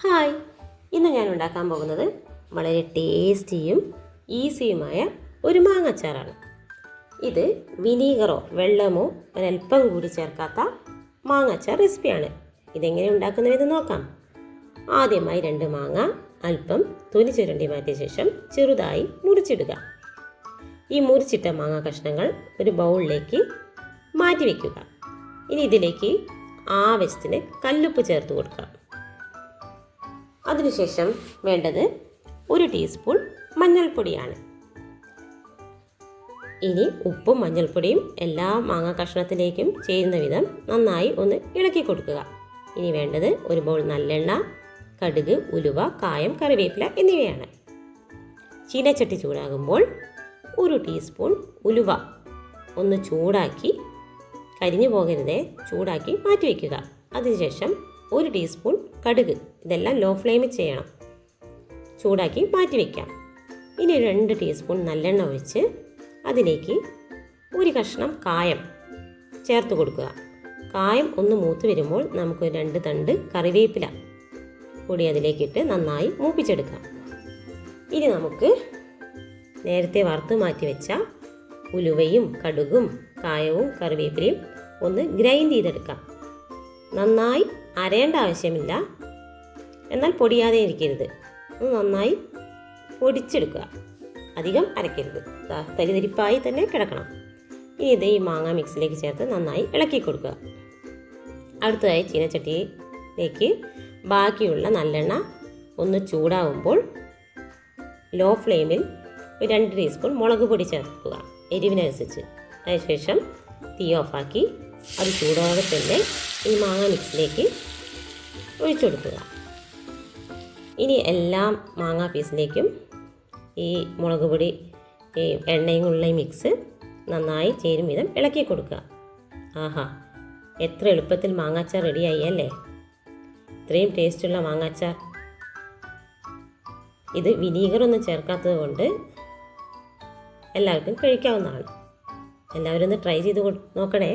Hi, ഇന്ന് ഞാൻ ഉണ്ടാക്കാൻ പോകുന്നത് വളരെ ടേസ്റ്റിയും ഈസിയുമായ ഒരു മാങ്ങാച്ചാറാണ്. ഇത് വിനീഗറോ വെള്ളമോ ഒരൽപ്പം കൂടി ചേർക്കാത്ത മാങ്ങാച്ചാർ റെസിപ്പിയാണ്. ഇതെങ്ങനെ ഉണ്ടാക്കുന്നതെന്ന് നോക്കാം. ആദ്യമായി 2 മാങ്ങ അല്പം തൊലി ചുരണ്ടി മാറ്റിയ ശേഷം ചെറുതായി മുറിച്ചിടുക. ഈ മുറിച്ചിട്ട മാങ്ങ കഷ്ണങ്ങൾ ഒരു ബൗളിലേക്ക് മാറ്റി വയ്ക്കുക. ഇനി ഇതിലേക്ക് ആവശ്യത്തിന് കല്ലുപ്പ് ചേർത്ത് കൊടുക്കുക. അതിനുശേഷം വേണ്ടത് 1 ടീസ്പൂൺ മഞ്ഞൾപ്പൊടിയാണ്. ഇനി ഉപ്പും മഞ്ഞൾപ്പൊടിയും എല്ലാ മാങ്ങ കഷ്ണത്തിലേക്കും ചേരുന്ന വിധം നന്നായി ഒന്ന് ഇളക്കി കൊടുക്കുക. ഇനി വേണ്ടത് 1 ബൗൾ നല്ലെണ്ണ, കടുക്, ഉലുവ, കായം, കറിവേപ്പില എന്നിവയാണ്. ചീനച്ചട്ടി ചൂടാകുമ്പോൾ 1 ടീസ്പൂൺ ഉലുവ ഒന്ന് ചൂടാക്കി, കരിഞ്ഞു പോകരുതേ, ചൂടാക്കി മാറ്റി വയ്ക്കുക. അതിനുശേഷം 1 ടീസ്പൂൺ കടുക്, ഇതെല്ലാം ലോ ഫ്ലെയിമിൽ ചെയ്യണം, ചൂടാക്കി മാറ്റി വയ്ക്കാം. ഇനി 2 ടീസ്പൂൺ നല്ലെണ്ണ ഒഴിച്ച് അതിലേക്ക് 1 കഷ്ണം കായം ചേർത്ത് കൊടുക്കുക. കായം ഒന്ന് മൂത്ത് വരുമ്പോൾ നമുക്ക് 2 തണ്ട് കറിവേപ്പില കൂടി അതിലേക്കിട്ട് നന്നായി മൂപ്പിച്ചെടുക്കാം. ഇനി നമുക്ക് നേരത്തെ വറുത്ത് മാറ്റി വെച്ച ഉലുവയും കടുകും കായവും കറിവേപ്പിലയും ഒന്ന് ഗ്രൈൻഡ് ചെയ്തെടുക്കാം. നന്നായി അരയേണ്ട ആവശ്യമില്ല, എന്നാൽ പൊടിയാതെ ഇരിക്കരുത്. നന്നായി പൊടിച്ചെടുക്കുക, അധികം അരക്കരുത്, തരിതരിപ്പായി തന്നെ കിടക്കണം. ഇനി ഇത് ഈ മാങ്ങ മിക്സിലേക്ക് ചേർത്ത് നന്നായി ഇളക്കി കൊടുക്കുക. അടുത്തതായി ചീനച്ചട്ടിയിലേക്ക് ബാക്കിയുള്ള നല്ലെണ്ണ ഒന്ന് ചൂടാവുമ്പോൾ ലോ ഫ്ലെയിമിൽ 2 ടീസ്പൂൺ മുളക് പൊടി ചേർക്കുക, എരിവിനനുസരിച്ച്. അതിനുശേഷം തീ ഓഫാക്കി അത് ചൂടോടെ തന്നെ ഈ മാങ്ങ മിക്സിലേക്ക് ഒഴിച്ചു കൊടുക്കുക. ഇനി എല്ലാ മാങ്ങാ പീസിലേക്കും ഈ മുളക് പൊടി, ഈ എണ്ണയും ഉള്ള ഈ മിക്സ് നന്നായി ചേരും വിധം ഇളക്കി കൊടുക്കുക. ആഹാ, എത്ര എളുപ്പത്തിൽ മാങ്ങാച്ചാർ റെഡിയായി അല്ലേ! ഇത്രയും ടേസ്റ്റുള്ള മാങ്ങാച്ചാർ. ഇത് വിനീഗറൊന്നും ചേർക്കാത്തത് കൊണ്ട് എല്ലാവർക്കും കഴിക്കാവുന്നതാണ്. എല്ലാവരും ഒന്ന് ട്രൈ ചെയ്ത് നോക്കണേ.